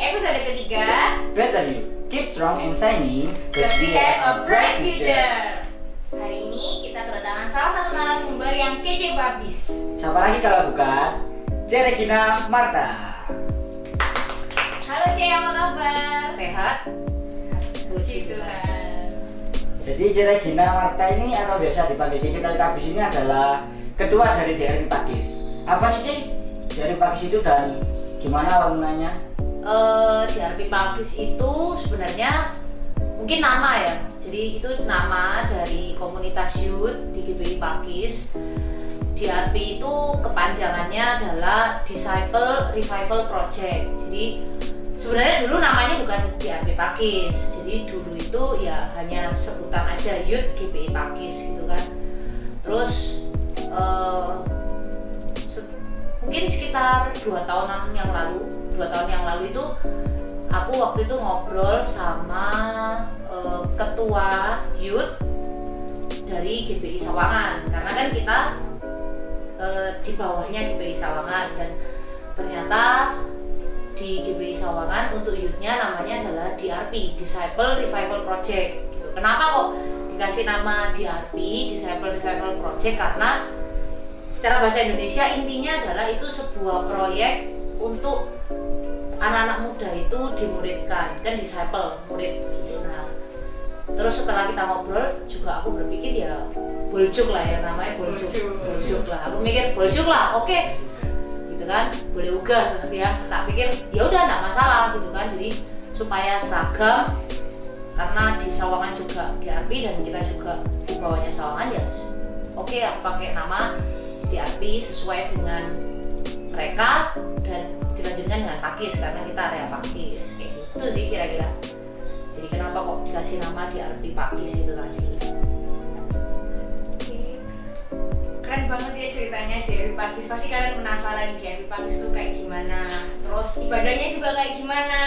episode ketiga. Better you, keep strong and shining, Because we have a bright future. Hari ini kita kedatangan salah satu narasumber yang kece babis. Siapa lagi kalau bukan Regina Marta. Halo Ce, apa kabar? Sehat? Puji Tuhan. Jadi Regina Marta ini atau biasa dipanggil Cici Teletubbies ini adalah ketua dari DRP Pakis. Apa sih Cici DRP Pakis itu dan gimana awal mulanya? DRP Pakis itu sebenarnya mungkin nama ya. Jadi itu nama dari komunitas youth di GBI Pakis. DRP itu kepanjangannya adalah Disciple Revival Project. Jadi sebenarnya dulu namanya bukan DRP Pakis. Jadi dulu itu ya hanya sebutan aja youth GBI Pakis gitu kan. Terus mungkin sekitar 2 tahun yang lalu itu aku waktu itu ngobrol sama ketua youth dari GBI Sawangan, karena kan kita di bawahnya GBI Sawangan, dan ternyata di GBI Sawangan untuk youthnya namanya adalah DRP, Disciple Revival Project gitu. Kenapa kok dikasih nama DRP, Disciple Revival Project? Karena secara bahasa Indonesia intinya adalah itu sebuah proyek untuk anak-anak muda itu dimuridkan, kan disciple, murid gitu. Nah, terus setelah kita ngobrol juga aku berpikir ya boljuk lah ya, namanya boljuk lah. Aku mikir boljuk lah, oke. Gitu kan, boleh juga ya. Tak pikir ya udah enggak masalah gitu kan. Jadi supaya seragam, karena di Sawangan juga DRP dan kita juga di bawahnya Sawangan ya. Oke, aku pakai nama DRP sesuai dengan mereka dan dilanjutkan dengan Pakis karena kita area Pakis, kayak gitu sih kira-kira. Jadi kenapa kok dikasih nama DRP Pakis itu tadi? Keren banget ya ceritanya DRP Pakis. Pasti kalian penasaran nih DRP Pakis itu kayak gimana, terus ibadahnya juga kayak gimana.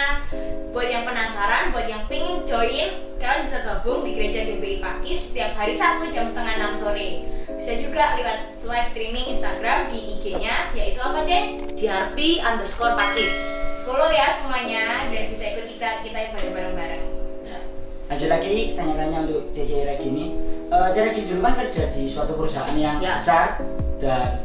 Buat yang penasaran, buat yang pengen join, kalian bisa gabung di gereja GBI Pakis setiap hari Sabtu jam 5:30 sore. Bisa juga lewat live streaming Instagram di IG-nya, yaitu apa Cek? DRP_Pakis. Follow ya semuanya dan bisa ikut kita ibadah bareng-bareng. Lanjut lagi tanya-tanya untuk Cici Regini. Regini dulu kan kerja di suatu perusahaan yang besar dan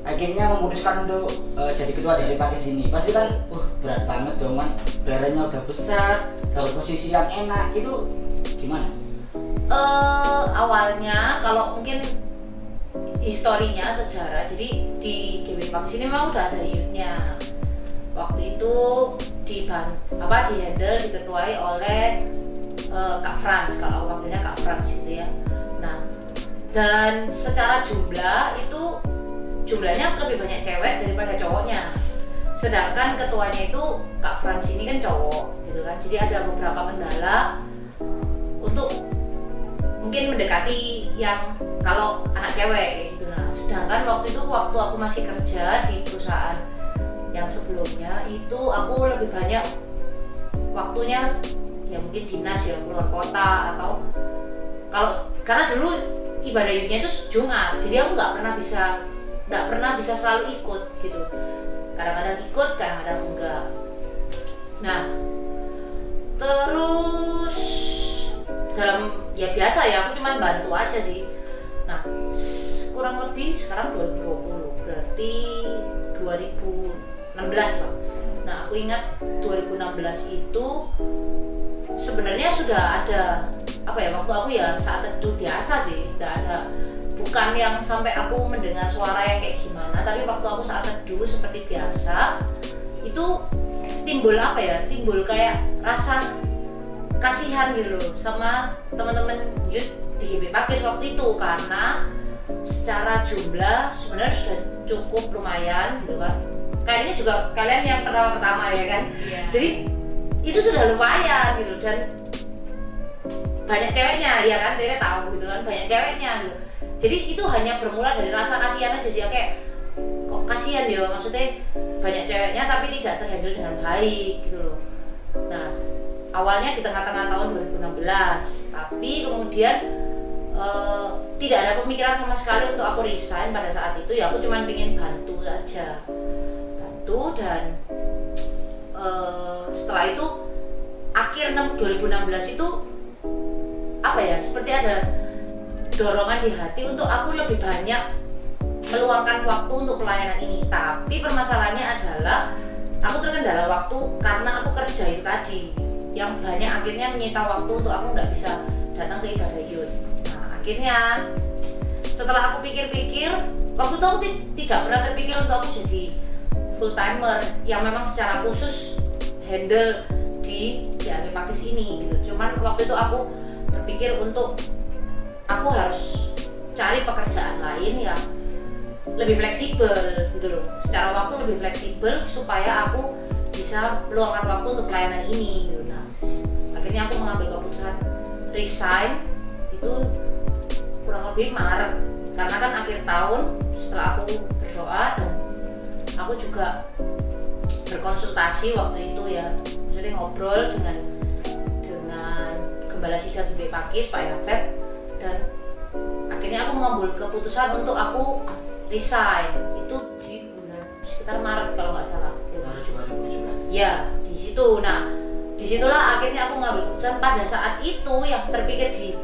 akhirnya memutuskan untuk jadi ketua dari Pakis ini. Pasti kan berat banget dong kan, gelarnya udah besar, dapat posisi yang enak, itu gimana? Awalnya kalau mungkin historinya sejarah, jadi di GBI Pakis ini memang udah ada youth-nya. Waktu itu dihandle, diketuai oleh Kak Frans, kalau wakilnya Kak Frans gitu ya. Nah, dan secara jumlah itu jumlahnya lebih banyak cewek daripada cowoknya. Sedangkan ketuanya itu Kak Frans ini kan cowok gitu kan. Jadi ada beberapa kendala untuk mungkin mendekati yang kalau anak cewek gitu. Nah, sedangkan waktu aku masih kerja di perusahaan yang sebelumnya itu aku lebih banyak waktunya ya mungkin dinas ya, keluar kota atau karena dulu ibadah youth-nya itu Jumat, jadi aku nggak pernah bisa selalu ikut gitu. Kadang-kadang ikut, kadang-kadang enggak. Nah, terus dalam ya biasa ya aku cuma bantu aja sih. Nah, kurang lebih sekarang 2020 berarti 2016 Pak. Nah, aku ingat 2016 itu sebenarnya sudah ada waktu aku ya saat teduh biasa sih, bukan yang sampai aku mendengar suara yang kayak gimana, tapi waktu aku saat teduh seperti biasa itu timbul kayak rasa kasihan gitu loh sama teman-teman youth di GBI Pakis waktu itu, karena secara jumlah sebenarnya sudah cukup lumayan gitu kan. Kayaknya juga kalian yang pertama ya kan. Jadi itu sudah lumayan gitu, dan banyak ceweknya ya kan, Tere tahu gitu kan, banyak ceweknya gitu. Jadi itu hanya bermula dari rasa kasihan aja sih, kayak kok kasihan ya, maksudnya banyak ceweknya tapi tidak terhandle dengan baik gitu loh. Nah, awalnya di tengah-tengah tahun 2016, tapi kemudian tidak ada pemikiran sama sekali untuk aku resign pada saat itu. Ya aku cuma pengen bantu saja, dan setelah itu akhir 2016 itu apa ya, seperti ada dorongan di hati untuk aku lebih banyak meluangkan waktu untuk pelayanan ini. Tapi permasalahannya adalah aku terkendala waktu karena aku kerja itu tadi, yang banyak akhirnya menyita waktu untuk aku nggak bisa datang ke ibadah youth. Nah akhirnya setelah aku pikir-pikir, waktu itu aku tidak pernah terpikir untuk aku jadi full timer yang memang secara khusus handle di AGP Pakis ini gitu. Cuman waktu itu aku berpikir untuk aku harus cari pekerjaan lain yang lebih fleksibel gitu loh, secara waktu lebih fleksibel supaya aku bisa meluangkan waktu untuk pelayanan ini gitu. Nah akhirnya aku mengambil keputusan resign itu kurang lebih Maret, karena kan akhir tahun setelah aku berdoa dan aku juga berkonsultasi waktu itu ya, maksudnya ngobrol dengan Gembala Sidang GBI Pakis Pak Yafet, dan akhirnya aku mengambil keputusan untuk aku resign itu di bulan sekitar Maret kalau nggak salah. Maret 2017. Ya di situ. Nah disitulah akhirnya aku mengambil keputusan. Pada saat itu yang terpikir di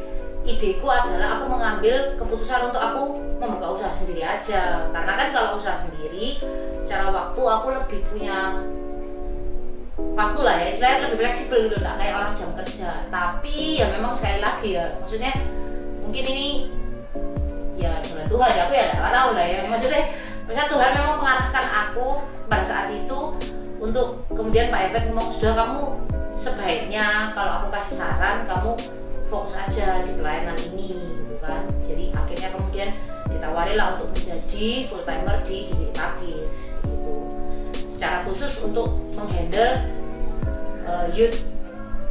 ideku adalah aku mengambil keputusan untuk aku membuka usaha sendiri aja, karena kan kalau usaha sendiri secara waktu aku lebih punya waktu lah ya, istilahnya lebih fleksibel gitu, nggak kayak orang jam kerja. Tapi ya memang sekali lagi ya, maksudnya mungkin ini ya jalan Tuhan ya, aku ya nggak tahu lah ya, maksudnya Tuhan memang mengarahkan aku pada saat itu untuk kemudian Pak Efek ngomong, sudah kamu sebaiknya kalau aku kasih saran kamu fokus aja di pelayanan ini gitu kan. Jadi akhirnya kemudian ditawarilah untuk menjadi full timer di GBI Pakis gitu, secara khusus untuk menghandle youth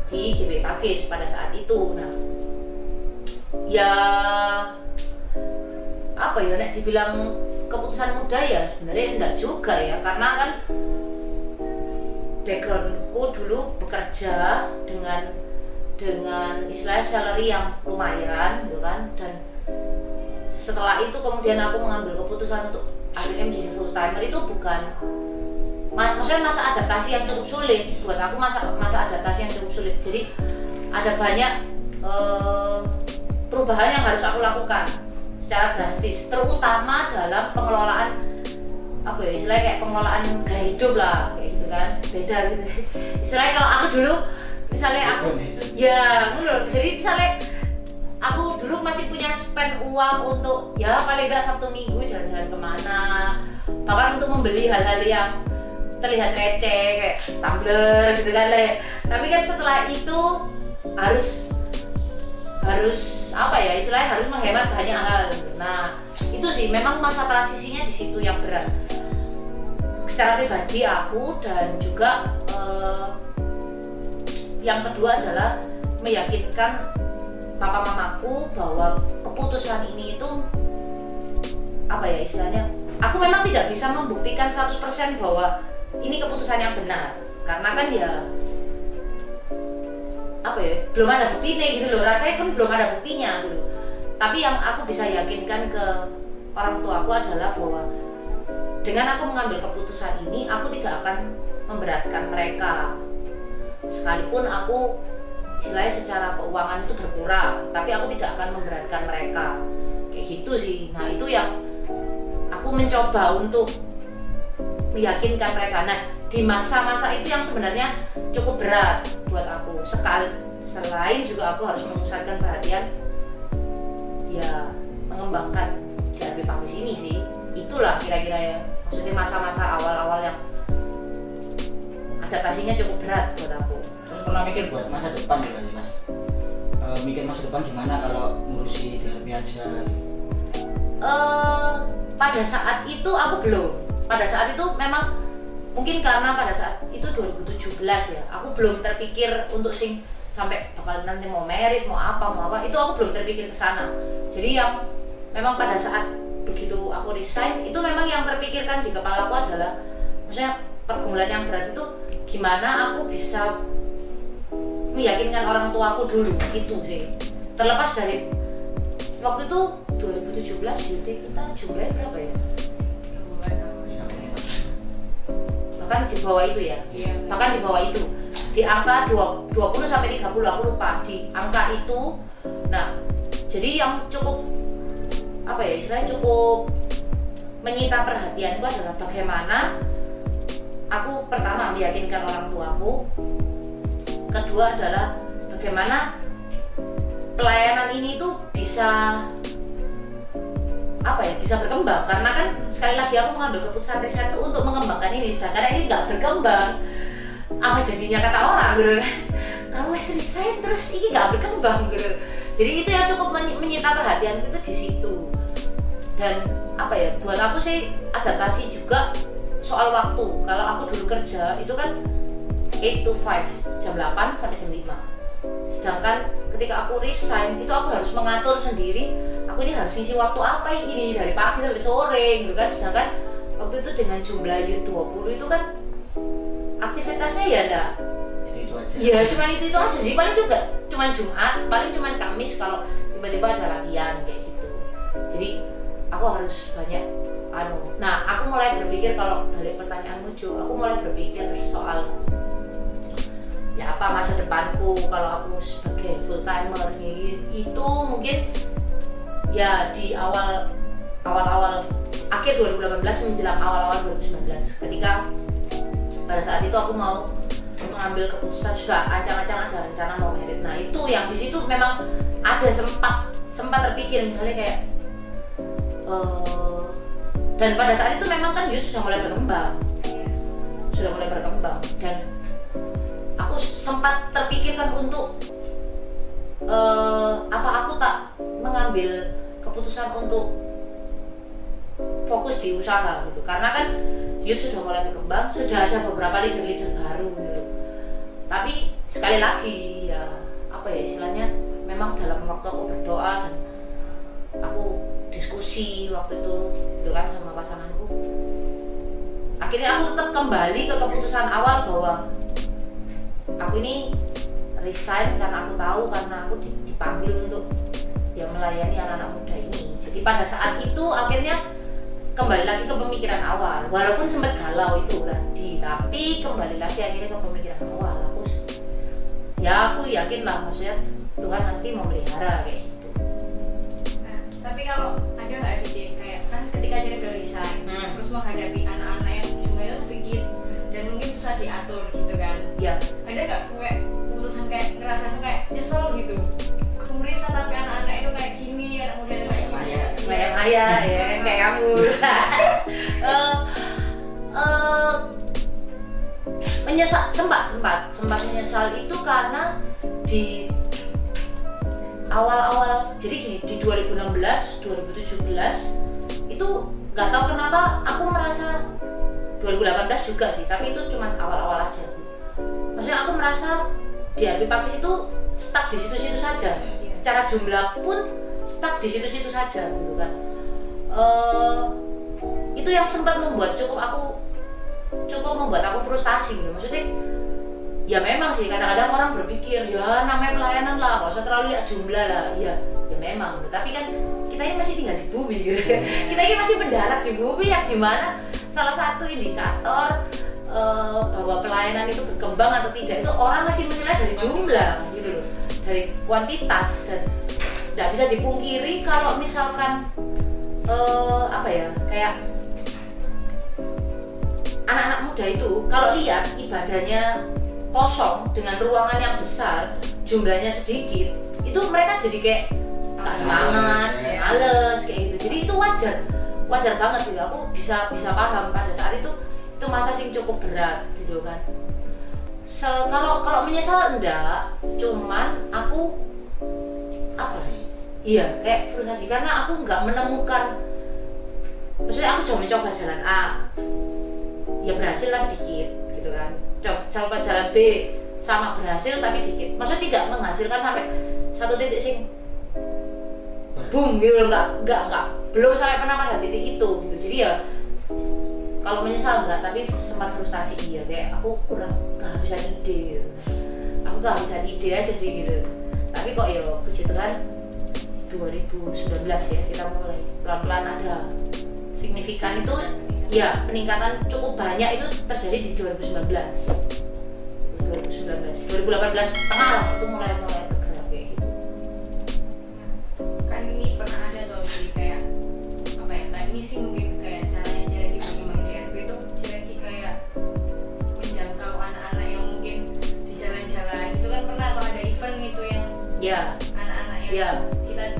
di GBI Pakis pada saat itu. Nah ya apa ya, nek dibilang keputusan mudah ya sebenarnya enggak juga ya, karena kan backgroundku dulu bekerja dengan istilahnya salary yang lumayan gitu kan, dan setelah itu kemudian aku mengambil keputusan untuk akhirnya menjadi full timer itu bukan maksudnya masa adaptasi yang cukup sulit buat aku, masa adaptasi yang cukup sulit. Jadi ada banyak perubahan yang harus aku lakukan secara drastis, terutama dalam pengelolaan apa ya, istilahnya kayak pengelolaan gaya hidup lah kayak gitu kan, beda gitu istilahnya. Kalau aku dulu misalnya aku ya jadi misalnya aku dulu masih punya spend uang untuk ya paling nggak Sabtu Minggu jalan-jalan kemana, bahkan untuk membeli hal-hal yang terlihat receh kayak tumbler gitu kan lah. Tapi kan setelah itu harus apa ya, istilahnya harus menghemat banyak hal. Nah itu sih memang masa transisinya di situ yang berat secara pribadi aku, dan juga yang kedua adalah meyakinkan papa mamaku bahwa keputusan ini itu apa ya istilahnya, aku memang tidak bisa membuktikan 100% bahwa ini keputusan yang benar, karena kan ya apa ya, belum ada buktinya gitu loh, rasanya pun belum ada buktinya gitu. Tapi yang aku bisa yakinkan ke orang tua aku adalah bahwa dengan aku mengambil keputusan ini, aku tidak akan memberatkan mereka, sekalipun aku istilahnya secara keuangan itu berkurang, tapi aku tidak akan memberatkan mereka kayak gitu sih. Nah itu yang aku mencoba untuk meyakinkan mereka. Nah di masa-masa itu yang sebenarnya cukup berat buat aku, selain juga aku harus memusatkan perhatian ya mengembangkan GBI Pakis ini sih. Itulah kira-kira ya, maksudnya masa-masa awal-awal yang adaptasinya cukup berat buat aku. Terus pernah mikir buat masa depan juga sih mas? Mikir masa depan gimana kalau ngurusi terapi aja? Pada saat itu aku belum. Pada saat itu memang mungkin karena pada saat itu 2017 ya, aku belum terpikir untuk sampai bakal nanti mau merit, mau apa, itu aku belum terpikir ke sana. Jadi yang memang pada saat begitu aku resign, itu memang yang terpikirkan di kepala aku adalah maksudnya pergumulan yang berat itu gimana aku bisa meyakinkan orang tua aku dulu, itu sih. Terlepas dari waktu itu 2017 UT kita jumlahnya berapa ya? Bahkan di bawah itu ya, bahkan di bawah itu, di di angka 20 sampai 30, aku lupa di angka itu. Nah, jadi yang cukup apa ya istilahnya cukup menyita perhatianku adalah bagaimana aku pertama meyakinkan orang tuaku, kedua adalah bagaimana pelayanan ini tuh bisa apa ya bisa berkembang, karena kan sekali lagi aku mengambil keputusan riset itu untuk mengembangkan ini, sedangkan ini nggak berkembang, apa jadinya kata orang gitu kan, kamu masih resign terus ini nggak berkembang gitu. Jadi itu yang cukup menyita perhatian itu di situ. Dan apa ya buat aku sih adaptasi juga soal waktu. Kalau aku dulu kerja itu kan 8 to 5, jam 8 sampai jam 5. Sedangkan ketika aku resign itu aku harus mengatur sendiri, aku ini harus ngisi waktu apa ini dari pagi sampai sore gitu kan. Sedangkan waktu itu dengan jumlah U20 itu kan aktivitasnya ya enggak itu aja. Ya cuma itu aja sih, paling juga cuma Jumat, paling cuma Kamis kalau tiba-tiba ada latihan kayak gitu. Jadi aku harus banyak Nah, aku mulai berpikir kalau balik pertanyaanmu Jo, aku mulai berpikir soal ya apa masa depanku kalau aku sebagai full timer itu mungkin ya di awal akhir 2018 menjelang awal 2019 ketika pada saat itu aku mau mengambil keputusan, sudah ancang-ancang ada rencana mau merit. Nah itu yang di situ memang ada sempat terpikir misalnya kayak dan pada saat itu memang kan Yus sudah mulai berkembang dan aku sempat terpikirkan untuk apa aku tak mengambil keputusan untuk fokus di usaha gitu, karena kan Yus sudah mulai berkembang, sudah ada beberapa leader baru gitu. Tapi sekali lagi ya apa ya istilahnya memang dalam waktu aku berdoa dan aku diskusi waktu itu gitu kan sama pasanganku, akhirnya aku tetap kembali ke keputusan awal bahwa aku ini resign karena aku tahu karena aku dipanggil untuk ya melayani anak-anak muda ini. Jadi pada saat itu akhirnya kembali lagi ke pemikiran awal, walaupun sempat galau itu tadi, tapi kembali lagi akhirnya ke pemikiran awal. Aku yakin lah, maksudnya Tuhan nanti memelihara kayak gitu. Nah, tapi kalau ada nggak sih Din, kayak kan ketika dia udah resign, terus menghadapi anak-anak yang jumlahnya sedikit dan mungkin susah diatur gitu kan? Ya. Ada nggak kayak keputusan kayak ngerasa tuh kayak nyesel gitu? Aku resign tapi anak-anak itu kayak gini, anak muda itu kayak gini. Kayak Maya ya, kayak kamu. sempat menyesal itu karena di awal-awal, jadi gini, di 2016, 2017 itu nggak tahu kenapa aku merasa 2018 juga sih, tapi itu cuma awal-awal aja. Maksudnya aku merasa di RP Pakis itu stuck di situ-situ saja, secara jumlah pun stuck di situ-situ saja gitu kan. Itu yang sempat membuat membuat aku frustasi gitu. Maksudnya ya memang sih kadang-kadang orang berpikir ya namanya pelayanan lah, nggak usah terlalu lihat jumlah lah. Ya memang, tapi kan kita ini masih tinggal di bumi gitu. Kita ini masih mendarat di bumi yang dimana salah satu indikator bahwa pelayanan itu berkembang atau tidak itu orang masih menilai dari jumlah gitu loh, dari kuantitas. Dan tidak bisa dipungkiri kalau misalkan kayak anak-anak muda itu kalau lihat ibadahnya kosong dengan ruangan yang besar, jumlahnya sedikit, itu mereka jadi kayak nggak semangat, males kayak gitu. Jadi itu wajar banget gitu. Aku bisa paham pada saat itu masa sing cukup berat gitu kan. Kalau menyesal enggak, cuman aku iya kayak frustasi karena aku nggak menemukan, maksudnya aku sudah mencoba jalan A, ya berhasil lah dikit gitu kan, coba jalan B sama berhasil tapi dikit, maksudnya tidak menghasilkan sampai satu titik sing boom gitu, nggak belum sampai pernah pada titik itu gitu. Jadi ya kalau menyesal enggak, tapi sempat frustasi iya, kayak aku kurang kehabisan ide gitu. Aku kehabisan ide aja sih gitu. Tapi kok ya puji Tuhan 2019 ya kita mulai pelan-pelan ada signifikan itu ya, peningkatan cukup banyak itu terjadi di 2019. 2018 tengah lah itu mulai bergerak kayak gitu. Kan ini pernah ada tuh jadi kayak apa ya, kayak misi mungkin kayak caranya Cereki bagaimana di RP itu Cereki kayak menjangkau anak-anak yang mungkin di jalan-jalan itu kan pernah tuh ada event itu yang anak-anak yang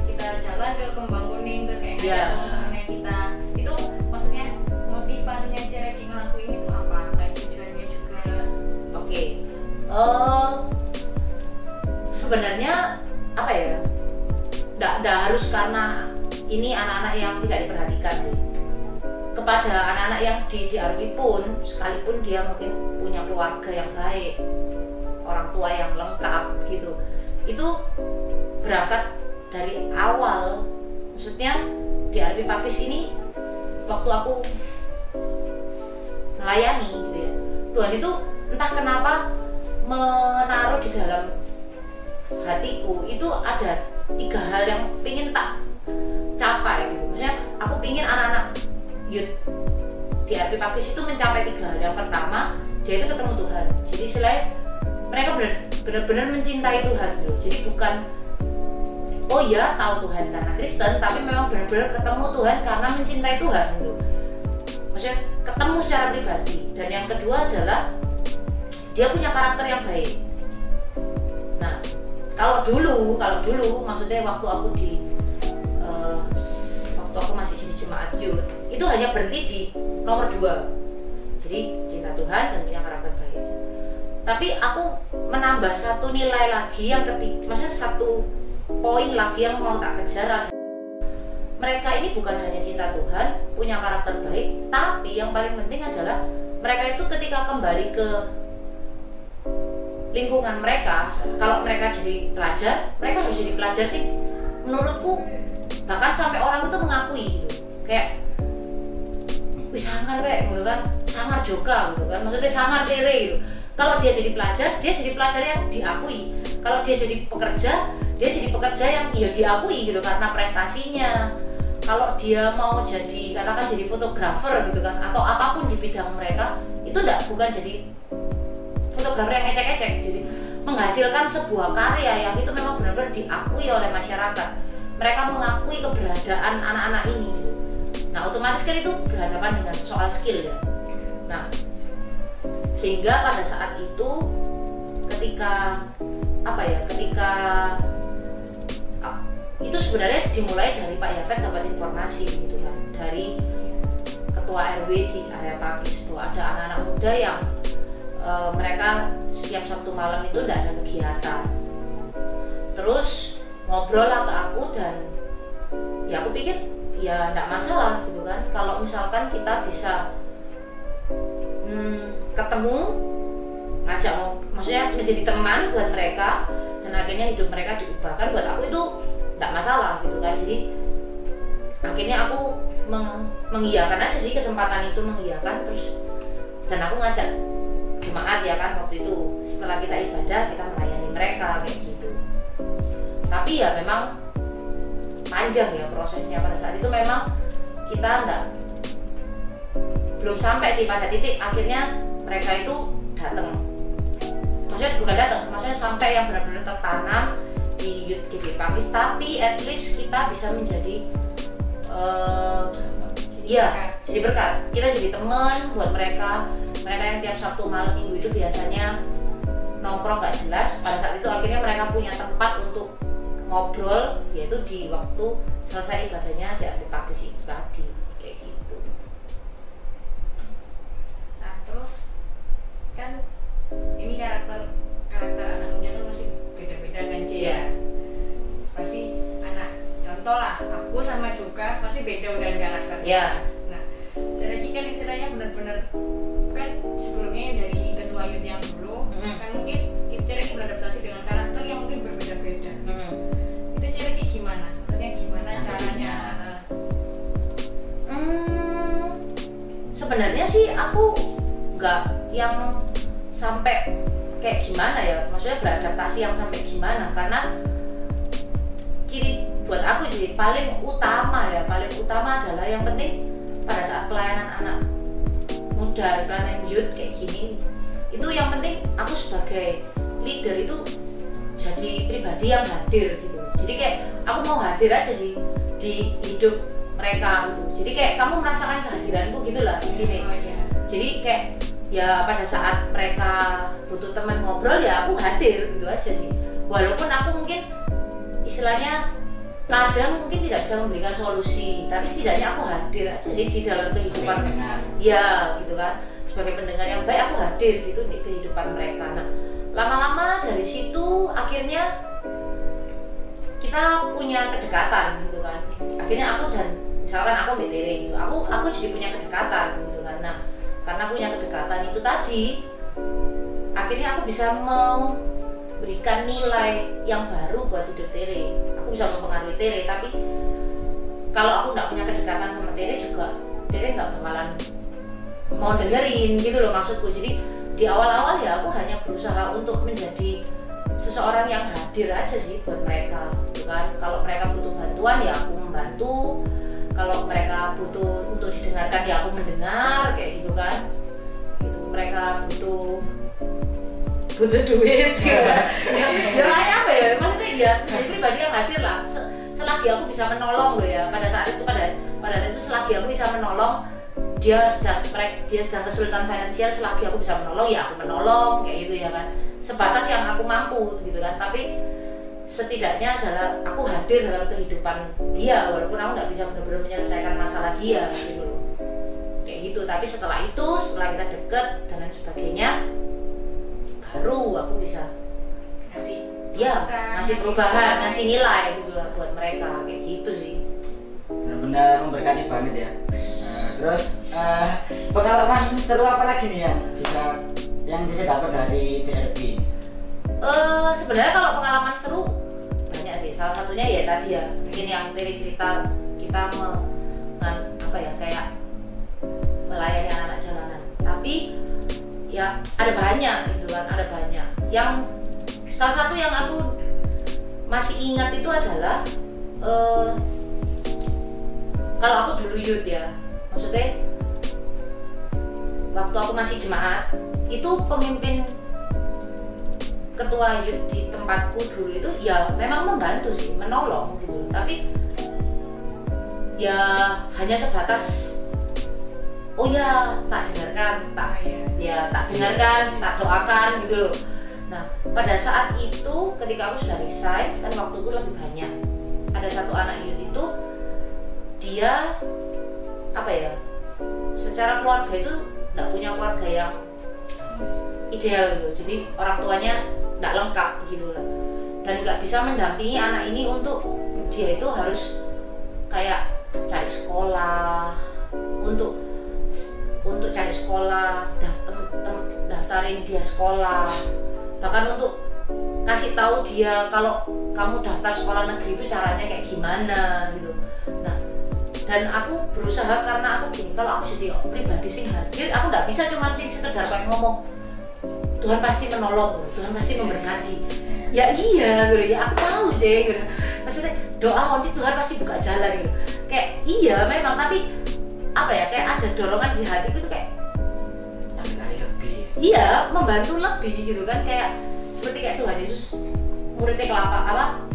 kita jalan ke Kembang Kuning terus kayak ngajak teman-temannya kita, itu maksudnya motivasinya Cereki ngelakuin itu apa, kayak tujuannya juga? Oke. Sebenarnya apa ya, nggak harus karena ini anak-anak yang tidak diperhatikan sih. Kepada anak-anak yang di RP pun, sekalipun dia mungkin punya keluarga yang baik, orang tua yang lengkap gitu, itu berangkat dari awal. Maksudnya di RP Pakis ini waktu aku melayani gitu ya, Tuhan itu entah kenapa menaruh di dalam hatiku itu ada 3 hal yang pingin tak capai gitu. Maksudnya aku pingin anak-anak youth di RP Pakis itu mencapai 3 hal. Yang pertama, dia itu ketemu Tuhan. Jadi selain mereka benar-benar mencintai Tuhan gitu. Jadi bukan oh ya tahu Tuhan karena Kristen, tapi memang benar-benar ketemu Tuhan karena mencintai Tuhan gitu. Maksudnya ketemu secara pribadi. Dan yang kedua adalah dia punya karakter yang baik. Nah, kalau dulu maksudnya waktu aku masih jadi jemaat youth, itu hanya berhenti di nomor 2. Jadi cinta Tuhan dan punya karakter baik. Tapi aku menambah satu nilai lagi yang ketiga, maksudnya satu poin lagi yang mau tak kejar. Mereka ini bukan hanya cinta Tuhan, punya karakter baik, tapi yang paling penting adalah mereka itu ketika kembali ke lingkungan mereka, kalau mereka jadi pelajar, mereka harus jadi pelajar sih. Menurutku bahkan sampai orang itu mengakui gitu, kayak wih sangar gitu kan, sangar juga gitu kan, maksudnya sangar tere gitu. Kalau dia jadi pelajar yang diakui. Kalau dia jadi pekerja yang diakui gitu karena prestasinya. Kalau dia mau jadi katakan jadi fotografer gitu kan, atau apapun di bidang mereka, itu bukan jadi fotografer yang ecek-ecek, jadi menghasilkan sebuah karya yang itu memang benar-benar diakui oleh masyarakat. Mereka mengakui keberadaan anak-anak ini gitu. Nah otomatis kan itu berhadapan dengan soal skill ya. Nah sehingga pada saat itu ketika itu sebenarnya dimulai dari Pak Yafet dapat informasi gitu kan, dari ketua RW di area Pakis bahwa ada anak-anak muda yang mereka setiap Sabtu malam itu tidak ada kegiatan. Terus ngobrol lah ke aku dan ya aku pikir ya tidak masalah gitu kan, kalau misalkan kita bisa ketemu, ngajak maksudnya menjadi teman buat mereka dan akhirnya hidup mereka diubahkan, buat aku itu tidak masalah gitu kan. Jadi akhirnya aku mengiyakan aja sih kesempatan itu, mengiyakan terus, dan aku ngajak jemaat ya kan waktu itu setelah kita ibadah kita melayani mereka kayak gitu. Tapi ya memang panjang ya prosesnya pada saat itu, memang kita belum sampai sih pada titik akhirnya mereka itu datang. Maksudnya bukan datang, maksudnya sampai yang benar-benar tertanam di Youth GBI Pakis, tapi at least kita bisa menjadi jadi berkat. Kita jadi teman buat mereka yang tiap Sabtu malam Minggu itu biasanya nongkrong gak jelas. Pada saat itu akhirnya mereka punya tempat untuk ngobrol, yaitu di waktu selesai ibadahnya di Pakis itu tadi kayak gitu. Nah terus kan ini karakter anak muda kan masih beda-beda kan Ci ya. Pasti anak contoh lah aku sama juga pasti beda dengan karakternya. Yeah. Nah Cereki kan istilahnya benar-benar kan sebelumnya dari ketua youth yang dulu kan mungkin Cereki beradaptasi dengan karakter yang mungkin berbeda-beda. Itu Cereki gimana? Maksudnya gimana caranya? Sebenarnya sih aku nggak yang sampai kayak gimana ya, maksudnya beradaptasi yang sampai gimana, karena ciri buat aku jadi paling utama adalah yang penting pada saat pelayanan anak muda, pelayanan youth kayak gini, itu yang penting aku sebagai leader itu jadi pribadi yang hadir gitu. Jadi kayak aku mau hadir aja sih di hidup mereka gitu. Jadi kayak kamu merasakan kehadiranku gitulah intinya. Jadi kayak ya pada saat mereka butuh teman ngobrol ya aku hadir gitu aja sih. Walaupun aku mungkin istilahnya kadang mungkin tidak bisa memberikan solusi, tapi setidaknya aku hadir aja sih di dalam kehidupan. Ya gitu kan, sebagai pendengar yang baik aku hadir gitu di kehidupan mereka. Nah lama-lama dari situ akhirnya kita punya kedekatan gitu kan. Akhirnya aku dan misalkan aku Mbak Tere gitu, aku jadi punya kedekatan gitu kan. Nah karena punya kedekatan itu tadi, akhirnya aku bisa memberikan nilai yang baru buat hidup Tere. Aku bisa mempengaruhi Tere, tapi kalau aku nggak punya kedekatan sama Tere juga, Tere nggak bakalan mau dengerin gitu loh maksudku. Jadi di awal-awal ya aku hanya berusaha untuk menjadi seseorang yang hadir aja sih buat mereka gitu kan. Kalau mereka butuh bantuan ya aku membantu, kalau mereka butuh untuk didengarkan ya aku mendengar kayak gitu kan gitu. Mereka butuh duit gitu kan. Ya kayak apa ya, maksudnya ya jadi pribadi yang hadir lah. Selagi aku bisa menolong loh ya, pada saat itu selagi aku bisa menolong, dia sedang kesulitan finansial, selagi aku bisa menolong ya aku menolong kayak gitu ya kan, sebatas yang aku mampu gitu kan. Tapi setidaknya adalah aku hadir dalam kehidupan dia, walaupun aku nggak bisa benar-benar menyelesaikan masalah dia gitu loh kayak gitu. Tapi setelah kita deket dan lain sebagainya, baru aku bisa ngasih perubahan, ngasih nilai gitu buat mereka kayak gitu sih. Benar-benar memberkati banget ya. Terus pengalaman seru apa lagi nih yang bisa dapat dari TRP? Sebenarnya kalau pengalaman seru banyak sih. Salah satunya ya tadi ya, mungkin yang Tere cerita kita kayak melayani anak-anak jalanan. Tapi ya ada banyak gitu kan, ada banyak. Yang salah satu yang aku masih ingat itu adalah kalau aku dulu youth ya, maksudnya waktu aku masih jemaat itu pemimpin ketua youth di tempatku dulu itu ya memang membantu sih, menolong gitu. Tapi ya hanya sebatas oh ya tak dengarkan, tak doakan gitu loh. Nah pada saat itu ketika aku sudah resign kan waktuku lebih banyak. Ada satu anak youth itu dia secara keluarga itu nggak punya keluarga yang ideal gitu. Jadi orang tuanya nggak lengkap gitu lah, dan nggak bisa mendampingi anak ini untuk dia itu harus kayak cari sekolah, untuk cari sekolah, daftarin dia sekolah, bahkan untuk kasih tahu dia kalau kamu daftar sekolah negeri itu caranya kayak gimana gitu. Nah dan aku berusaha karena aku gini, kalau aku jadi pribadi sing hadir, aku nggak bisa cuma sekedar kayak ngomong Tuhan pasti menolong, Tuhan pasti memberkati. Ya iya gitu ya, aku tahu gitu. Maksudnya doa nanti Tuhan pasti buka jalan gitu. Kayak iya memang, tapi kayak ada dorongan di hatiku itu kayak iya membantu lebih gitu kan, kayak seperti kayak Tuhan Yesus muridnya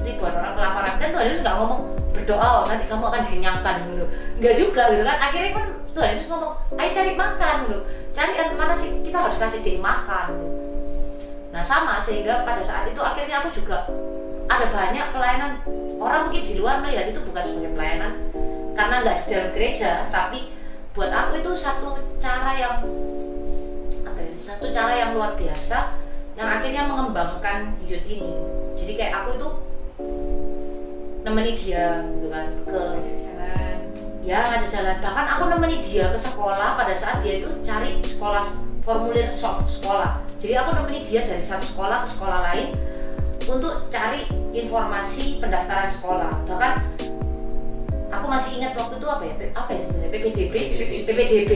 ribuan orang kelaparan kan Tuhan Yesus nggak ngomong berdoa nanti kamu akan dikenyangkan gitu, nggak juga gitu kan. Akhirnya kan Tuhan Yesus ngomong ayo cari makan gitu, cari mana sih kita harus kasih dia makan gitu. Nah sama, sehingga pada saat itu akhirnya aku juga ada banyak pelayanan. Orang mungkin di luar melihat itu bukan sebagai pelayanan karena nggak di dalam gereja, tapi buat aku itu satu cara yang luar biasa yang akhirnya mengembangkan youth ini. Jadi kayak aku itu nemeni dia gitu kan ke jalan. Ya ngajak jalan. Bahkan aku nemeni dia ke sekolah pada saat dia itu cari sekolah, formulir sekolah. Jadi aku nemeni dia dari satu sekolah ke sekolah lain untuk cari informasi pendaftaran sekolah. Bahkan aku masih ingat waktu itu sebenarnya PPDB.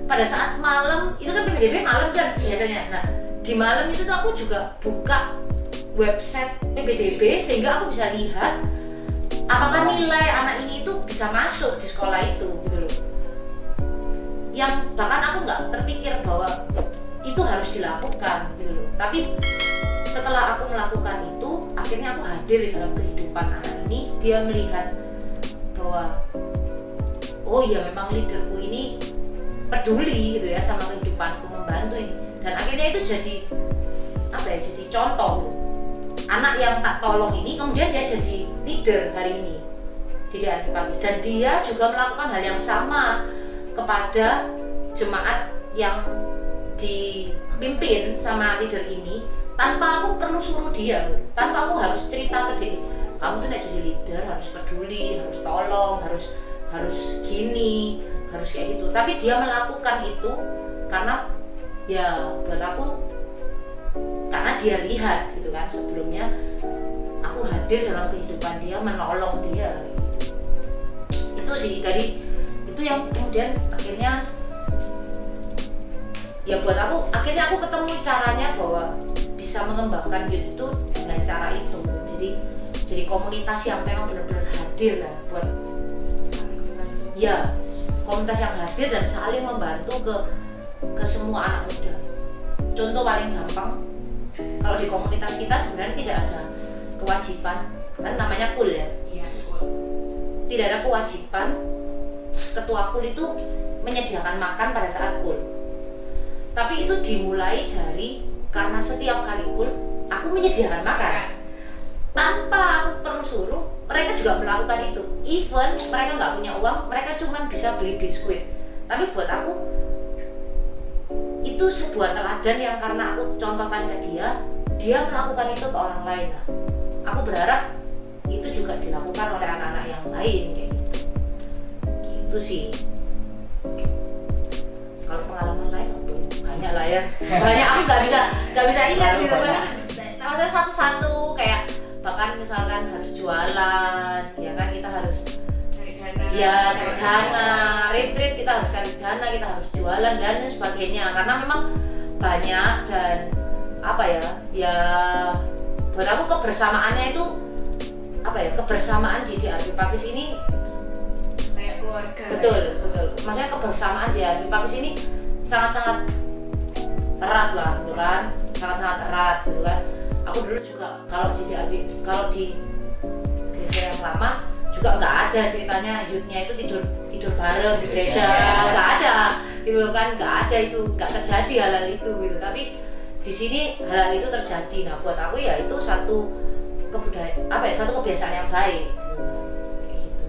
Pada saat malam itu kan PPDB malam kan biasanya. Nah di malam itu tuh aku juga buka website PPDB sehingga aku bisa lihat apakah nilai anak ini itu bisa masuk di sekolah itu gitu loh. Yang bahkan aku nggak terpikir bahwa itu harus dilakukan gitu loh. Tapi setelah aku melakukan itu, akhirnya aku hadir di dalam kehidupan anak ini. Dia melihat bahwa oh iya memang leaderku ini peduli gitu ya sama kehidupanku, membantu ini. Dan akhirnya itu jadi apa ya, jadi contoh gitu. Anak yang tak tolong ini kemudian dia jadi leader hari ini di DARP Pakis, dan dia juga melakukan hal yang sama kepada jemaat yang dipimpin sama leader ini, tanpa aku perlu suruh dia, tanpa aku harus cerita ke dia, kamu tuh nek jadi leader harus peduli, harus tolong, harus gini, harus kayak gitu. Tapi dia melakukan itu karena ya buat aku, karena dia lihat gitu kan, sebelumnya aku hadir dalam kehidupan dia, menolong dia gitu. Itu sih dari itu yang kemudian akhirnya ya buat aku, akhirnya aku ketemu caranya bahwa bisa mengembangkan youth itu dengan cara itu. Jadi komunitas yang memang benar-benar hadir lah buat ya, komunitas yang hadir dan saling membantu ke semua anak muda. Contoh paling gampang, kalau di komunitas kita sebenarnya tidak ada kewajiban, kan namanya KUL ya. Iya, KUL. Tidak ada kewajiban ketua KUL itu menyediakan makan pada saat KUL. Tapi itu dimulai dari karena setiap kali KUL aku menyediakan makan. Tanpa aku perlu suruh, mereka juga melakukan itu. Even mereka nggak punya uang, mereka cuma bisa beli biskuit. Tapi buat aku itu sebuah teladan yang karena aku contohkan ke dia melakukan itu ke orang lain. Nah, aku berharap itu juga dilakukan oleh anak-anak yang lain kayak gitu. Gitu sih. Kalau pengalaman lain banyak lah ya. Banyak aku nggak bisa ingat gitu. Maksudnya satu-satu kayak bahkan misalkan harus jualan, ya kan kita harus cari dana. Ya, cari dana, retreat kita harus cari dana, kita harus jualan dan sebagainya. Karena memang banyak dan apa ya? Ya buat aku kebersamaannya itu apa ya? Kebersamaan di DARP Pakis ini kayak keluarga. Betul. Maksudnya kebersamaan di DARP Pakis ini sangat-sangat erat lah, gitu kan? Sangat-sangat erat, gitu kan? Aku dulu juga kalau di gereja yang lama juga nggak ada ceritanya youth-nya itu tidur bareng di gereja, nggak ada, gitu kan? Nggak ada itu, nggak terjadi hal-hal itu, gitu. Tapi di sini hal-hal itu terjadi. Nah, buat aku ya itu satu satu kebiasaan yang baik. Gitu.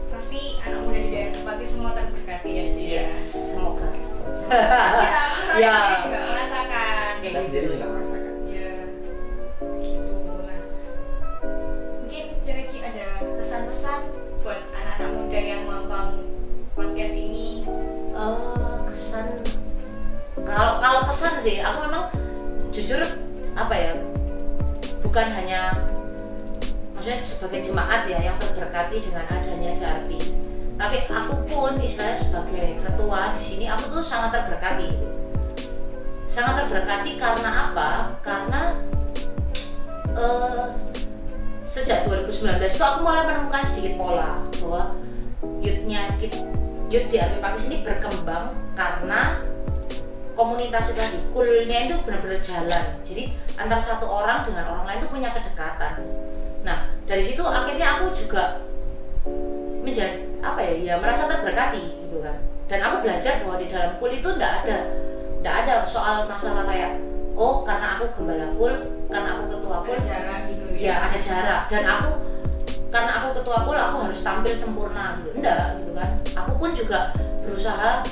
Pasti anak muda di DARP Pakis semua terberkati ya, Ci. Yes, semoga. Ya, aku juga merasakan. Kita sendiri juga merasakan. Ya, gitu. Nah, mungkin Cereki ada pesan-pesan buat anak-anak muda yang nonton podcast ini. Kesan, kalau kesan sih, aku memang jujur apa ya, bukan hanya maksudnya sebagai jemaat ya yang terberkati dengan adanya DARP, tapi aku pun istilahnya sebagai ketua di sini, aku tuh sangat terberkati gitu. Sangat terberkati karena apa? Karena sejak 2019 itu aku mulai menemukan sedikit pola bahwa youth DARP Pakis ini berkembang karena komunitas itu tadi, kulnya itu benar-benar jalan. Jadi antara satu orang dengan orang lain itu punya kedekatan. Nah, dari situ akhirnya aku juga menjadi apa ya, merasa terberkati gitu kan. Dan aku belajar bahwa di dalam kul itu tidak ada soal masalah kayak oh karena aku gembala kul, karena aku ketua kul, ada jarak gitu ya ada jarak. Dan karena aku ketua kul aku harus tampil sempurna gitu, enggak gitu kan. Aku pun juga berusaha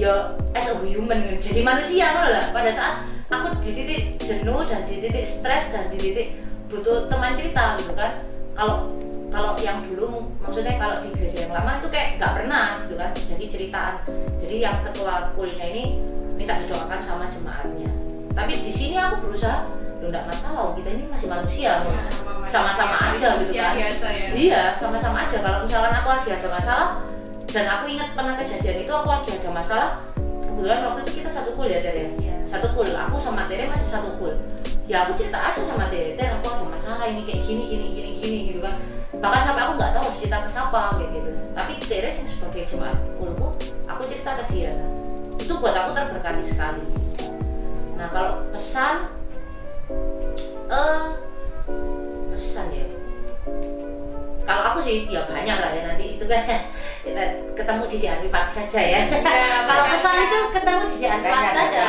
ya as a human, jadi manusia lah. Pada saat aku di titik jenuh dan di titik stres dan di titik butuh teman cerita gitu kan. Kalau yang dulu, maksudnya kalau di gereja yang lama itu kayak nggak pernah gitu kan, jadi ceritaan. Jadi yang ketua kulnya ini minta didoakan sama jemaatnya. Tapi di sini aku berusaha, nggak masalah, kita ini masih manusia, sama-sama aja gitu kan. Biasa, ya? Iya, sama-sama aja. Kalau misalkan aku lagi ada masalah, dan aku ingat pernah kejadian itu, aku lagi ada masalah. Kebetulan waktu itu kita satu kul ya Tere. Iya. Satu kul, aku sama Tere masih satu kul. Ya aku cerita aja sama Tere, aku ada masalah ini kayak gini gitu kan. Bahkan sampai aku nggak tahu harus cerita ke siapa kayak gitu. Tapi Tere yang sebagai jemaat kulku, aku cerita ke dia. Itu buat aku terberkati sekali. Nah kalau pesan ya, kalau aku sih ya banyak lah ya, nanti itu kan kita ketemu di DRP Pagi saja ya. Kalau pesan itu ketemu di DRP Pagi saja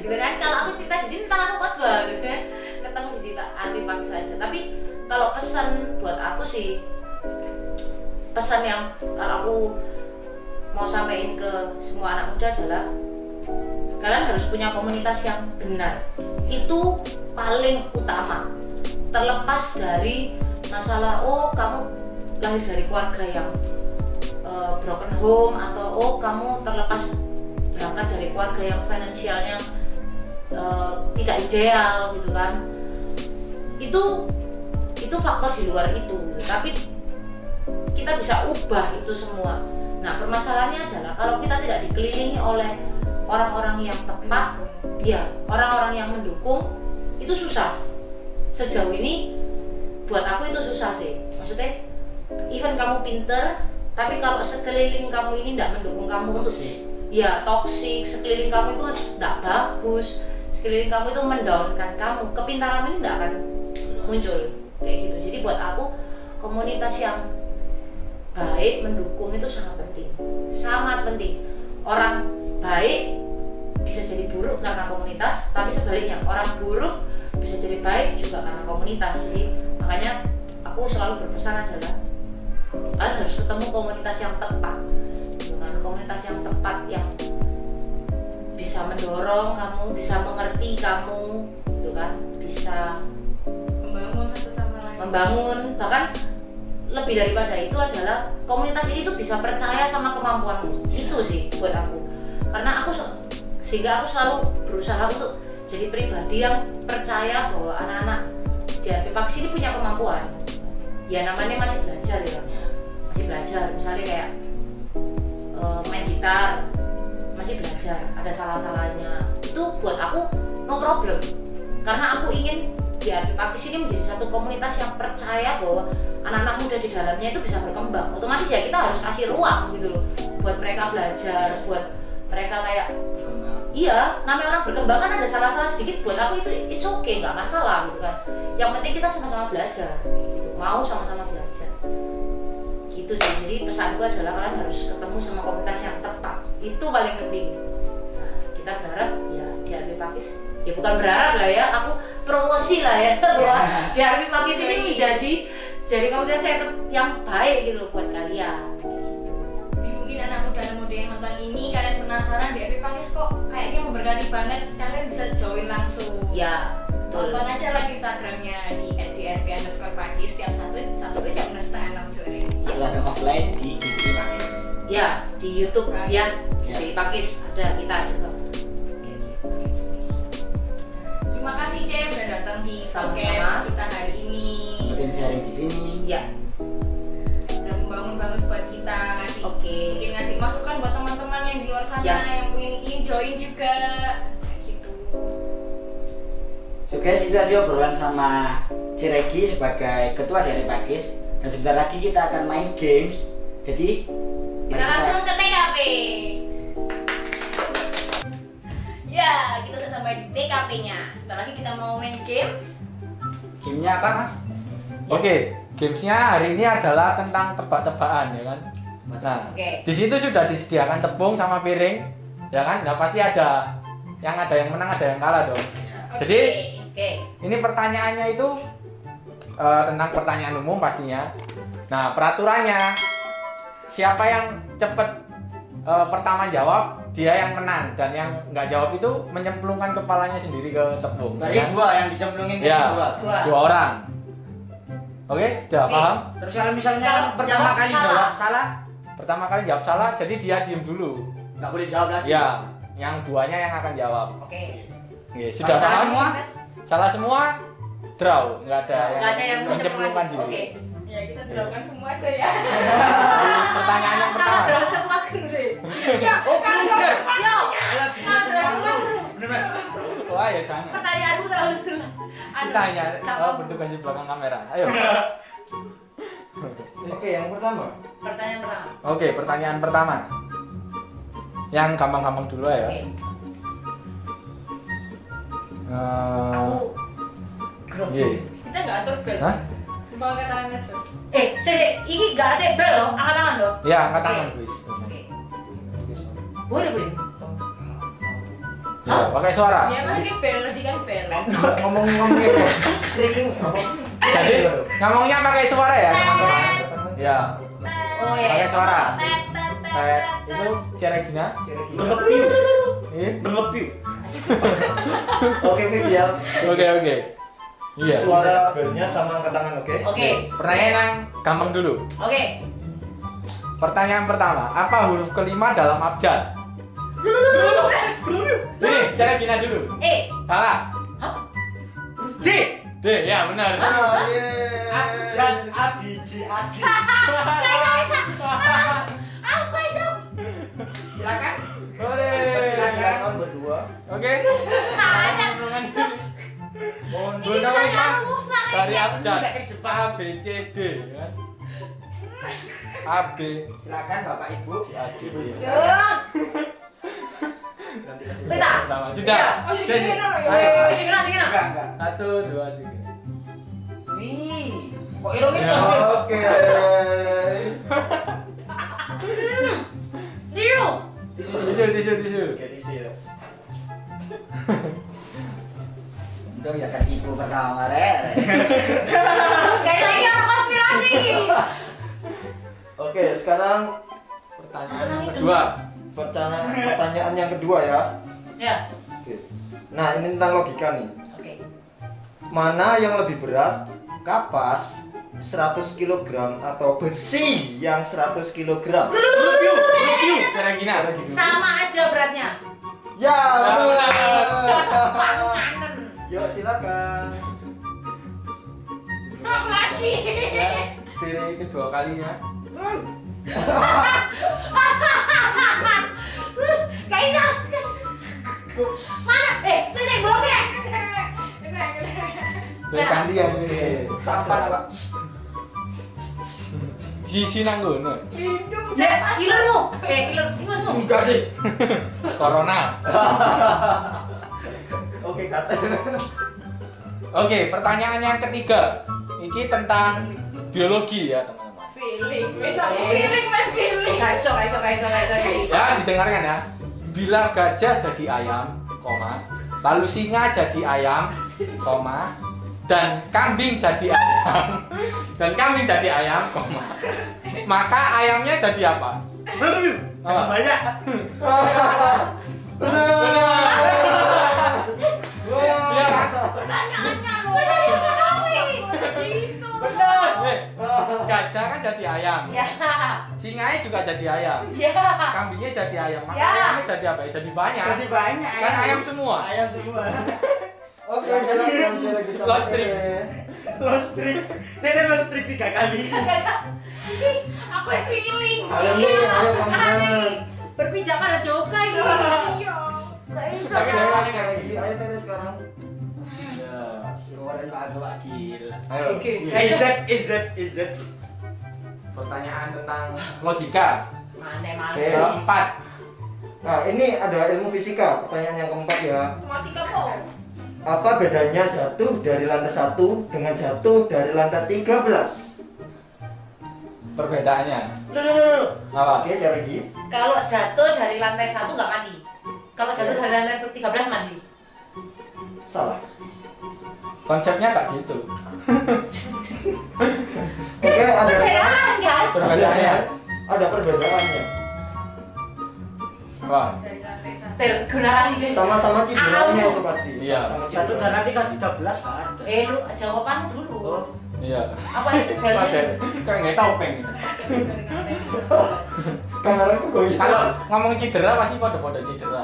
gitu kan. Kalau aku cerita di sini ntar aku khotbah gitu kan, ketemu di DRP Pagi saja. Tapi kalau pesan buat aku sih, pesan yang kalau aku mau sampaikan ke semua anak muda adalah kalian harus punya komunitas yang benar. Itu paling utama. Terlepas dari masalah kamu lahir dari keluarga yang broken home, atau kamu terlepas berangkat dari keluarga yang finansialnya tidak ideal gitu kan. Itu faktor di luar itu gitu. Tapi kita bisa ubah itu semua. Nah permasalahannya adalah kalau kita tidak dikelilingi oleh orang-orang yang tepat, ya orang-orang yang mendukung, itu susah. Sejauh ini buat aku itu susah sih. Maksudnya even kamu pinter, tapi kalau sekeliling kamu ini tidak mendukung kamu untuk ya toksik, sekeliling kamu itu tidak bagus, sekeliling kamu itu mendownkan kamu, kepintaran ini tidak akan muncul kayak gitu. Jadi buat aku komunitas yang baik mendukung itu sangat penting, sangat penting. Orang baik bisa jadi buruk karena komunitas, tapi sebaliknya orang buruk bisa jadi baik juga karena komunitas. Jadi makanya aku selalu berpesan adalah kalian harus ketemu komunitas yang tepat, dengan komunitas yang tepat yang bisa mendorong kamu, bisa mengerti kamu, gitu kan, bisa membangun satu sama lain. Membangun, bahkan lebih daripada itu adalah komunitas ini tuh bisa percaya sama kemampuanmu. Itu sih buat aku. Karena sehingga aku selalu berusaha untuk jadi pribadi yang percaya bahwa anak-anak di DRP Pagi ini punya kemampuan. Ya namanya masih belajar ya. Masih belajar, misalnya kayak main gitar, masih belajar, ada salah-salahnya. Itu buat aku no problem. Karena aku ingin DRP Pagi ini menjadi satu komunitas yang percaya bahwa anak-anak muda di dalamnya itu bisa berkembang. Otomatis ya kita harus kasih ruang gitu loh buat mereka belajar, buat mereka kayak iya, namanya orang berkembang kan ada salah-salah sedikit. Buat aku itu it's okay, nggak masalah gitu kan. Yang penting kita sama-sama belajar, gitu. Mau sama-sama belajar, gitu sih. Jadi pesanku adalah kalian harus ketemu sama komunitas yang tepat. Itu paling penting. Nah, kita berharap ya DRP Pagi, ya bukan berharap lah ya, aku promosi lah ya bahwa DRP Pagi ini jadi komunitas yang baik gitu buat kalian. Mungkin anak muda yang nonton ini kalian penasaran DRP Pagi kok kayaknya memberkati banget, kalian bisa join langsung Ya, tonton aja lagi Instagramnya di @drp_pagi setiap satu jam 5:30 sore. Atau ada offline di GBI Pagi. Ya, di YouTube ya, GBI Pagi ada kita juga. Terima kasih Cem udah datang di Sama-sama. podcast kita hari ini. Kemudian sharing di sini. Ya, Udah membangun banget buat kita, ngasih mungkin ngasih masukan buat teman-teman yang di luar sana yang ingin join juga kayak gitu. So guys, itu tadi obrolan sama Ciregi sebagai ketua dari Pagis, dan sebentar lagi kita akan main games. Jadi Kita langsung ke TKP. Ya, kita udah sampai di TKP-nya. Sebentar lagi kita mau main games. Gamenya apa Mas? Oke, gamesnya hari ini adalah tentang tebak-tebakan ya kan. Nah, di situ sudah disediakan tepung sama piring, ya kan? Nggak pasti ada yang menang, ada yang kalah dong. Jadi ini pertanyaannya itu tentang pertanyaan umum pastinya. Nah, peraturannya siapa yang cepet pertama jawab dia yang menang, dan yang nggak jawab itu menyemplungkan kepalanya sendiri ke tepung. Berarti ya? dua yang dicemplungin Ya, dua orang. Oke, sudah paham? Terus kalau misalnya pertama kali jawab salah, Pertama kali jawab salah, jadi dia diem dulu. nggak boleh jawab lagi. Ya, yang duanya yang akan jawab. Oke. Sudah Kalau salah paham? semua? Salah semua, draw, nggak ada yang mencemplungkan diri. Oke. Ya kita terapkan semua aja ya. Pertanyaan yang Kalau pertama. draw semua kru deh. Ya, kalau Yo, Kalau kalau draw semua kru. bener. Wah ya jangan. Pertanyaanku terlalu sulit. Ditanya, bertugas di belakang kamera. Ayo. Oke, yang pertama. Pertanyaan pertama. Oke, pertanyaan pertama. Yang gampang-gampang dulu ya. Oke. Aku grogi. Kita nggak atur bel. Hah? Cuma angkat tangan aja. Ini nggak ada bel loh, angkat tangan loh. Ya, angkat tangan guys. Oke. Boleh. Ya, pakai suara. Ya pakai bel, tadi kan bel. Ngomong-ngomong ring apa? Jadi ngomongnya pakai suara ya teman-teman. Ya. Oh ya. Pakai suara. Kayak Itu Ceregina. Berlebih. Oke, Fijial. Oke. Iya. Suara belnya sama angkat tangan, oke? Oke. Pertanyaan yang gampang dulu. Oke. Pertanyaan pertama, apa huruf kelima dalam abjad? Ini Ceregina dulu. Salah. Hah? D. D, ya benar. Abjad ABJ AC. Apa itu? Silakan. Boleh. Silakan berdua. Oke. Mohon Ini kamu Dari abjad A B C D kan. A B Silakan Bapak Ibu. A D E. nanti kasih. Beta. Pertama, sudah. Segera. Enggak. 1, 2, 3. Wih, kok irung itu? Ya. Oke. Tisu. Oke, disil. Untung ya kan ibu pertama re. Kayak lagi orang konspirasi. Oke, sekarang Pertanyaan kedua. pertanyaan yang kedua ya. Ya. Oke. Nah, ini tentang logika nih. Oke. Mana yang lebih berat? Kapas 100 kg atau besi yang 100 kg? Ceregina. Sama aja beratnya. Ya, benar. Panganen. Yuk, silakan. lagi. Ya, dari kedua kalinya. Kaisa. Mana? Saya belum ya. Dari gantian Oke, ini. campur apa? Sisi nanggono. Lindung Ya, ilmu. Ingusmu. Enggak sih. Corona. Oke, kata. Oke, pertanyaan yang ketiga. Ini tentang biologi ya, teman-teman. feeling. Bisa feeling, mas feeling. Kaiso. Ya, didengarkan ya. Bila gajah jadi ayam, koma, lalu singa jadi ayam, koma, dan kambing jadi ayam, koma, maka ayamnya jadi apa? Apa? Banyak. Iya kan? Pertanyaannya loh. Gitu. Gajah kan jadi ayam, Ya. singanya juga jadi ayam, Ya. kambingnya jadi ayam, maka Ya. ayamnya jadi apa? Ya, jadi banyak. Jadi banyak. Kan ayam semua. Ayam semua. Oke, silakan saya lagi sama Lost streak. saya. Lost trick. Nenek lost trick 3 kali. Aku feeling. Ayo nih, ayo kamu. Berpijak pada joka ini. Iya. Kaiso. Tapi Ayo, dari saya lagi. Ayo terus sekarang. Ya. Suara Pak Wakil. Ayo. Oke. Is it? Pertanyaan tentang logika. Mana. Keempat. Nah, ini ada ilmu fisika. Pertanyaan yang keempat ya. Matematika kok. Apa bedanya jatuh dari lantai 1 dengan jatuh dari lantai 13? Perbedaannya. Dulu. Apa? Oke, cari lagi. Kalau jatuh dari lantai 1 nggak mati. Kalau jatuh dari lantai 13 mati. Salah. Konsepnya nggak gitu. Oke, ada Perbedaan kan? Perbedaannya. Ada perbedaannya. Wah. Dari lantai 1. Pergunakan ide. Sama-sama cederanya itu pasti. Iya. Sama Jatuh cedera. dan nanti kan 13 Pak ada. Lu jawaban dulu. Oh, Iya. Apa itu Wajar. belnya? Kayak nggak topeng. Jatuh dari lantai 12. Kamera aku goyang. Kalau ngomong cedera pasti pada cedera.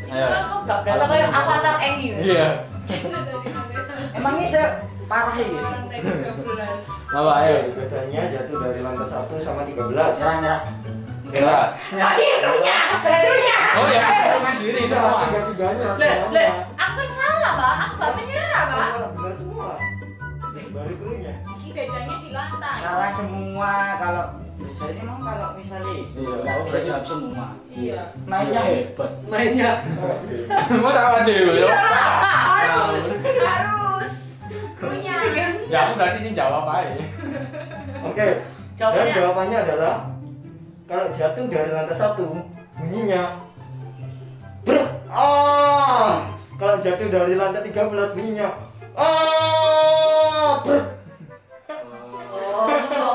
Itu kan kok nggak berasa kayak Avatar Aang gitu. Iya. Jatuh dari lantai 1. emangnya saya parah ini. Lantai 13. Apa ayo? Bedanya jatuh dari lantai 1 sama 13. Nyerah. Enggak. Akhirnya. Oh ya, hitungan diri Bisa semua. tiga-tiganya Le, semuanya. aku kan salah, Pak. Aku nggak menyerah, Pak. Benar semua. Baru gurunya. Ini bedanya di lantai. Kalah semua kalau Jadi emang kalau misalnya Iya. nggak bisa jawab semua. Iya. Mainnya hebat. Mainnya. Mau sama Dewi ya? Harus punya. Ya aku berarti sih jawab aja. Oke. Dan jawabannya adalah kalau jatuh dari lantai 1 bunyinya brek. Kalau jatuh dari lantai 13 bunyinya brek.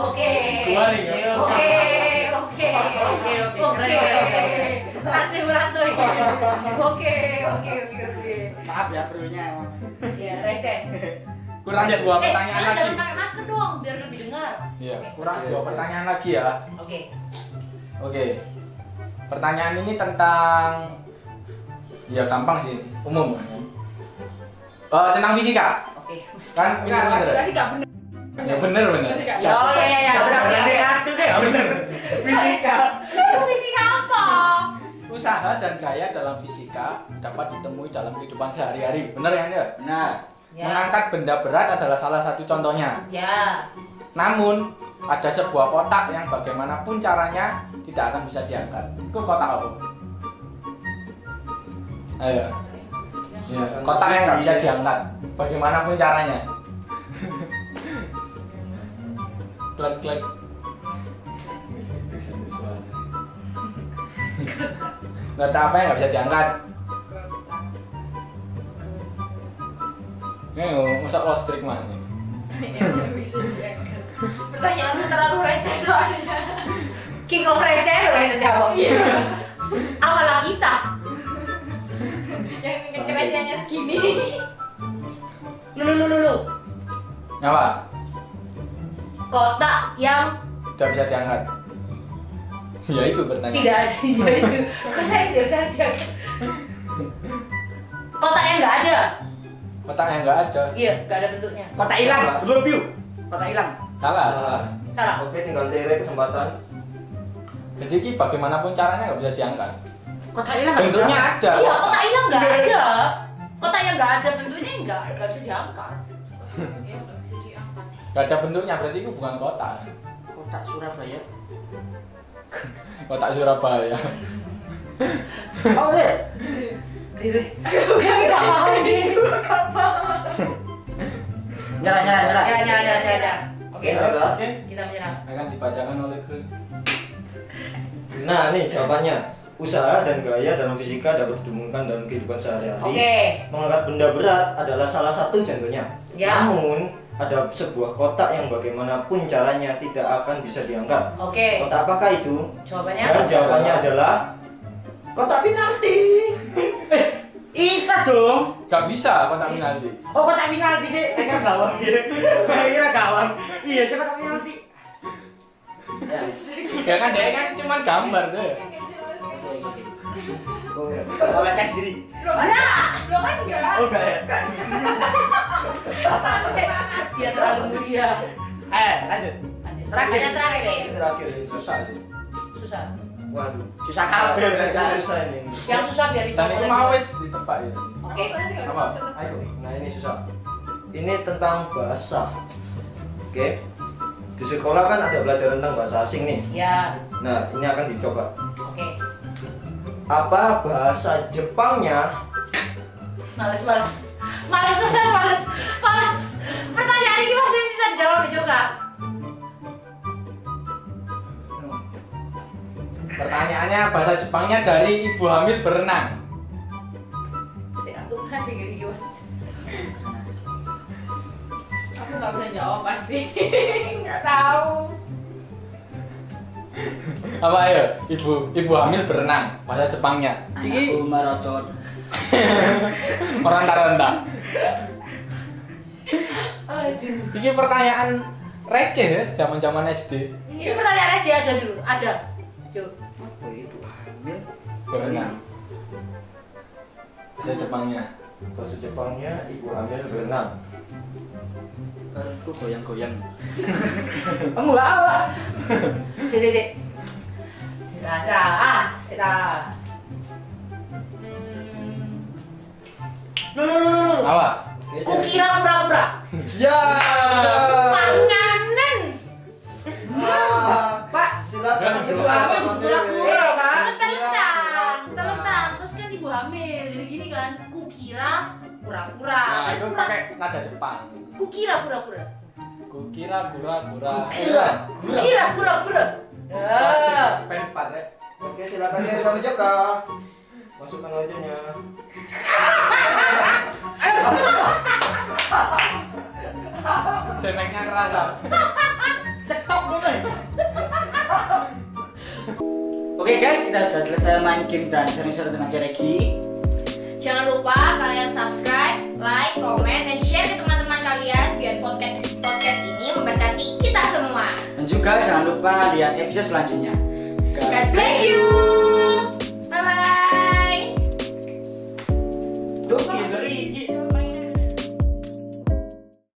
Oke. Dua nih ya. Oke. Masih berat tuh. Oke. Maaf ya perlunya emang. Ya, receh. Kurang 2 pertanyaan Kalian lagi. jangan pakai masker dong, biar lebih dengar. Iya, kurang 2 pertanyaan lagi ya. Oke. Pertanyaan ini tentang ya gampang sih, umum. Tentang fisika. Oke. Kan Masih gak bener. Ya bener. Ya. Lantai 1 deh, bener. Fisika. Itu fisika apa? Usaha dan gaya dalam fisika dapat ditemui dalam kehidupan sehari-hari. Bener kan ya? Benar. Ya. Mengangkat benda berat adalah salah satu contohnya. Ya. Namun ada sebuah kotak yang bagaimanapun caranya tidak akan bisa diangkat. Itu kotak apa? Ayo. Ya, kotak yang nggak bisa diangkat. Bagaimanapun caranya. Klik. Kotak apa yang nggak bisa diangkat? Masa listrik mana? Bisa diangkat. Pertanyaanmu terlalu receh soalnya. King of receh lo yang jawab. Apalah kita. Yang recehnya segini. Lu. Apa? Kotak yang Tidak bisa diangkat. Ya itu pertanyaan. tidak ada. Ya itu. Kotak yang tidak bisa diangkat. Kotak yang nggak ada. Kotak yang nggak ada. Iya, nggak ada bentuknya. Kotak hilang. Review. Kotak hilang. Salah. Oke, tinggal Tere kesempatan. Jadi ini bagaimanapun caranya nggak bisa diangkat. Kotak hilang. Bentuknya ada. Iya, kotak hilang nggak ada. Kotak yang nggak ada bentuknya nggak bisa diangkat. Ya nggak bisa diangkat. Nggak ada bentuknya berarti itu bukan kotak. Kotak Surabaya. Kotak Surabaya. Oh deh. Gak paham deh. Nyerah. Oke, Oke. kita menyerah. Akan dibacakan oleh Greg. Nah, nih jawabannya. Usaha dan gaya dalam fisika dapat ditemukan dalam kehidupan sehari-hari. Oke. Mengangkat benda berat adalah salah satu contohnya. Ya. Namun, ada sebuah kotak yang bagaimanapun caranya tidak akan bisa diangkat. Oke. Kotak apakah itu? Jawabannya? Dan jawabannya adalah kotak penalti. Isa dong. Gak bisa kotak penalti. Oh kotak penalti sih. Kira gawang. Kira gawang. Iya sih kotak penalti. Ya kan dia kan cuma gambar tuh. Kalau cek diri. Lo kan enggak. Oh enggak ya. Dia terlalu mulia. Lanjut. Terakhir deh. Ini terakhir. Susah sih. Susah. Waduh. Susah kabel. Susah ini. Yang susah biar Dan dijawab itu oleh mau dia. wis ditebak ya. Oke. Apa? Ayo. Nah, ini susah. Ini tentang bahasa. Oke. Di sekolah kan ada belajar tentang bahasa asing nih. Ya. Nah, ini akan dicoba. Oke. Apa bahasa Jepangnya? Males. Pertanyaan ini masih bisa dijawab juga. Pertanyaannya bahasa Jepangnya dari ibu hamil berenang. Aku pernah jadi gimana? Aku nggak bisa jawab pasti. Nggak tahu. Apa ayo? Ibu hamil berenang bahasa Jepangnya. Iki marocot. Orang taranta. Aduh. Ini pertanyaan receh ya zaman-zaman SD. Ini pertanyaan SD aja dulu. Ada. Coba. Apa itu hamil? Berenang. Bahasa Jepangnya. Bahasa Jepangnya ibu hamil berenang. Aku goyang-goyang. Enggak apa. Si. Sita. Lu. Apa? Kukira pura-pura. Ya. Panganan. Pak, Nah, itu pakai nada Jepang. Kukira pura-pura. Kukira gura-gura. Kukira pura-pura. Penpat ya. Oke, silakan ya kamu Jaka. Masukkan wajahnya. Demeknya kerasa. Cetok dulu. Oke guys, kita sudah selesai main game dan sering-sering dengan Jareki. Jangan lupa kalian subscribe, like, komen, dan share ke teman-teman kalian biar podcast ini memberkati kita semua. Dan juga jangan lupa lihat episode selanjutnya. God bless you.